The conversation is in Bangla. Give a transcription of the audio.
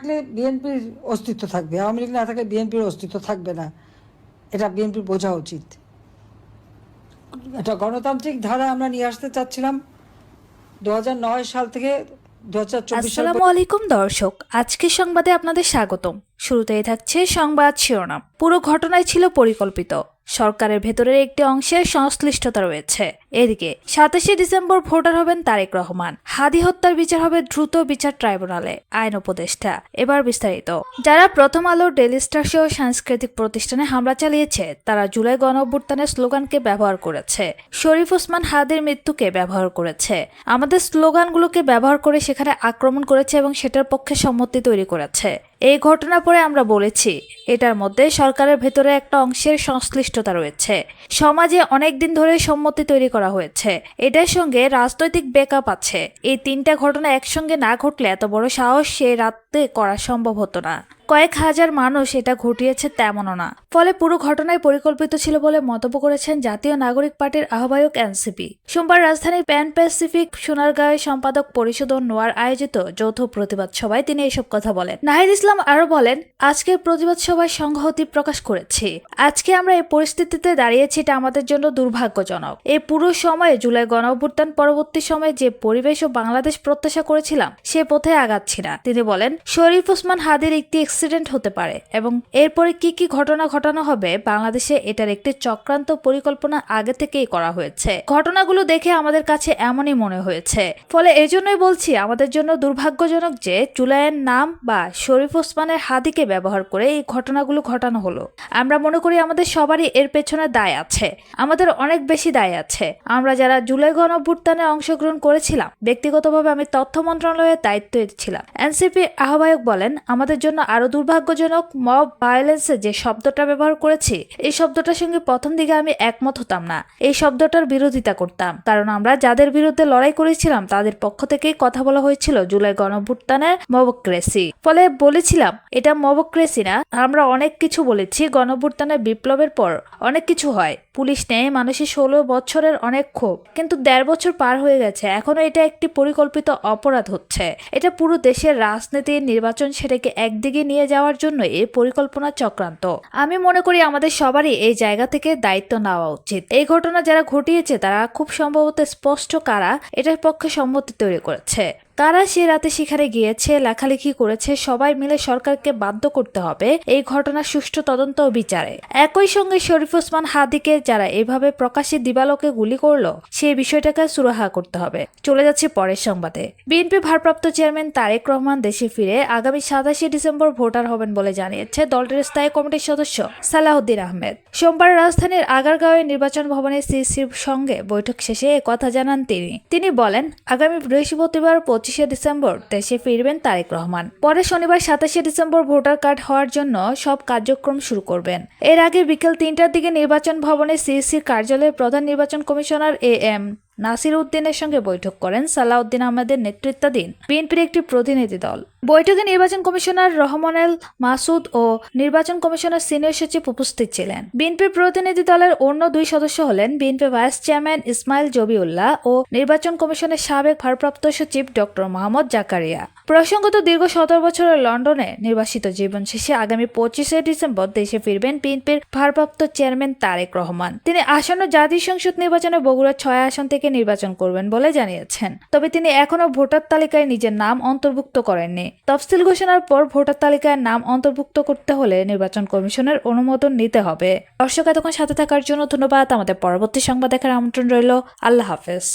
থাকলে বিএনপির অস্তিত্ব থাকবে, আওয়ামী লীগ না থাকলে বিএনপির অস্তিত্ব থাকবে না, এটা বিএনপির বোঝা উচিত। একটা গণতান্ত্রিক ধারা আমরা নিয়ে আসতে চাচ্ছিলাম 2009 সাল থেকে 2024 সাল। আসসালামু আলাইকুম দর্শক, আজকের সংবাদে আপনাদের স্বাগতম। শুরুতেই থাকছে সংবাদ শিরোনাম। পুরো ঘটনাই ছিল পরিকল্পিত, সরকারের ভেতরের একটি অংশের সংশ্লিষ্টতা রয়েছে। এদিকে 27 ডিসেম্বর ভোটার হবেন তারেক রহমান। হাদি হত্যার বিচার হবে দ্রুত বিচার ট্রাইব্যুনালে, আইন উপদেষ্টা। এবার বিস্তারিত। যারা প্রথম আলো, ডেইলি স্টার সহ সাংস্কৃতিক প্রতিষ্ঠানে হামলা চালিয়েছে, তারা জুলাই গণঅভ্যুত্থানের স্লোগানকে ব্যবহার করেছে, শরীফ ওসমান হাদির মৃত্যুকে ব্যবহার করেছে, আমাদের স্লোগানগুলোকে ব্যবহার করে সেখানে আক্রমণ করেছে এবং সেটার পক্ষে সম্মতি তৈরি করেছে। এই ঘটনা পরে আমরা বলেছি, এটার মধ্যে সরকারের ভেতরে একটা অংশের সংশ্লিষ্টতা রয়েছে। সমাজে অনেকদিন ধরে সম্মতি তৈরি করা হয়েছে, এটার সঙ্গে রাজনৈতিক ব্যাকআপ আছে। এই তিনটা ঘটনা একসঙ্গে না ঘটলে এত বড় সাহস সে রাতে করা সম্ভব হতো না। কয়েক হাজার মানুষ এটা ঘটিয়েছে তেমনও না। ফলে পুরো ঘটনায় পরিকল্পিত ছিল বলে মন্তব্য করেছেন জাতীয় নাগরিক পার্টির আহ্বায়ক এনসিপি। সোমবার রাজধানীর প্যান প্যাসিফিক সোনারগাঁয়ে সম্পাদক পরিষদ ও নোয়ার আয়োজিত যৌথ প্রতিবাদ সভায় তিনি এসব কথা বলেন। নাহিদ ইসলাম আরো বলেন, আজকের প্রতিবাদ সভায় সংহতি প্রকাশ করেছি। আজকে আমরা এই পরিস্থিতিতে দাঁড়িয়েছি, এটা আমাদের জন্য দুর্ভাগ্যজনক। এই পুরো সময়ে জুলাই গণঅভ্যুত্থান পরবর্তী সময়ে যে পরিবেশ ও বাংলাদেশ প্রত্যাশা করেছিলাম সে পথে আগাচ্ছি না। তিনি বলেন, শরীফ ওসমান হাদির একটি অ্যাক্সিডেন্ট হতে পারে এবং এরপরে কি কি ঘটনা ঘটানো হবে বাংলাদেশে, এটার একটি চক্রান্ত পরিকল্পনা আগে থেকেই করা হয়েছে। ঘটনাগুলো দেখে আমাদের কাছে এমনই মনে হয়েছে। ফলে এজন্যই বলছি, আমাদের জন্য দুর্ভাগ্যজনক যে জুলাইয়ের নাম বা শরীফ ওসমানের হাদিকে ব্যবহার করে এই ঘটনাগুলো ঘটানো হলো। আমরা মনে করি আমাদের সবারই এর পেছনে দায় আছে, আমাদের অনেক বেশি দায় আছে। আমরা যারা জুলাই গণঅভ্যুত্থানে অংশগ্রহণ করেছিলাম, ব্যক্তিগতভাবে আমি তথ্য মন্ত্রণালয়ের দায়িত্বে ছিলাম। এনসিপি আহ্বায়ক বলেন, আমাদের জন্য আরো দুর্ভাগ্যজনক মব ভায়োলেন্সে যে শব্দটা ব্যবহার করেছি, এই শব্দটার সঙ্গে প্রথম দিকে আমি একমত হতাম না। এই শব্দটার বিরোধিতা করতাম, কারণ আমরা যাদের বিরুদ্ধে লড়াই করেছিলাম তাদের পক্ষ থেকেই কথা বলা হয়েছিল জুলাই গণঅভ্যুত্থানের মবক্রেসি। ফলে বলেছিলাম এটা মবক্রেসি না। আমরা অনেক কিছু বলেছি, গণঅভ্যুত্থানের বিপ্লবের পর অনেক কিছু হয়, পুলিশ নেই, মানুষের 16 বছরের অনেক ক্ষোভ, কিন্তু 1.5 বছর পার হয়ে গেছে, এখনো এটা একটি পরিকল্পিত অপরাধ হচ্ছে। এটা পুরো দেশের রাজনীতি, নির্বাচন সেটাকে একদিকে নিয়ে যাওয়ার জন্য এই পরিকল্পনা চক্রান্ত। আমি মনে করি আমাদের সবারই এই জায়গা থেকে দায়িত্ব নেওয়া উচিত। এই ঘটনা যারা ঘটিয়েছে তারা খুব সম্ভবত স্পষ্ট কারা এটার পক্ষে সম্মতি তৈরি করেছে, কারা সে রাতে সেখানে গিয়েছে, লেখালেখি করেছে। সবাই মিলে সরকারকে বাধ্য করতে হবে এই ঘটনার সুষ্ঠু তদন্ত ও বিচারে। একই সঙ্গে শরীফ ওসমান হাদিকে যারা এভাবে প্রকাশ্যে দিবালোকে গুলি করলো, সেই বিষয়টাকে সুরাহা করতে হবে। চলে যাচ্ছে পরের সংবাদে। বিএনপি ভারপ্রাপ্ত চেয়ারম্যান তারেক রহমান দেশে ফিরে আগামী 27 ডিসেম্বর ভোটার হবেন বলে জানিয়েছে দলটির স্থায়ী কমিটির সদস্য সালাউদ্দিন আহমেদ। সোমবার রাজধানীর আগারগাঁওয়ে নির্বাচন ভবনে সিসির সঙ্গে বৈঠক শেষে একথা জানান তিনি বলেন, আগামী বৃহস্পতিবার 25 ডিসেম্বর দেশে ফিরবেন তারেক রহমান। পরে শনিবার 27 ডিসেম্বর ভোটার কার্ড হওয়ার জন্য সব কার্যক্রম শুরু করবেন। এর আগে বিকেল 3টার দিকে নির্বাচন ভবনে সিইসির কার্যালয়ে প্রধান নির্বাচন কমিশনার এম নাসির উদ্দিনের সঙ্গে বৈঠক করেন সালাউদ্দিন আহমেদের নেতৃত্বাধীন বিএনপির একটি প্রতিনিধি দল। বৈঠকে নির্বাচন কমিশনার রহমানুল মাসুদ ও নির্বাচন কমিশনার সিনিয়র সচিব উপস্থিত ছিলেন। বিএনপির প্রতিনিধি দলের অন্য 2 সদস্য হলেন বিএনপি ভাইস চেয়ারম্যান ইসমাইল জবিউল্লাহ ও নির্বাচন কমিশনের সাবেক ভারপ্রাপ্ত সচিব ডক্টর মোহাম্মদ জাকারিয়া। প্রসঙ্গত, দীর্ঘ 17 বছরের লন্ডনে নির্বাসিত জীবন শেষে আগামী 25 ডিসেম্বর দেশে ফিরবেন বিএনপির ভারপ্রাপ্ত চেয়ারম্যান তারেক রহমান। তিনি আসন্ন জাতীয় সংসদ নির্বাচনে বগুড়া 6 আসন থেকে নির্বাচন করবেন বলে জানিয়েছেন। তবে তিনি এখনো ভোটার তালিকায় নিজের নাম অন্তর্ভুক্ত করেননি। তফসিল ঘোষণার পর ভোটার তালিকায় নাম অন্তর্ভুক্ত করতে হলে নির্বাচন কমিশনের অনুমোদন নিতে হবে। দর্শক, এতক্ষণ সাথে থাকার জন্য ধন্যবাদ। আমাদের পরবর্তী সংবাদ দেখার আমন্ত্রণ রইল। আল্লাহ হাফেজ।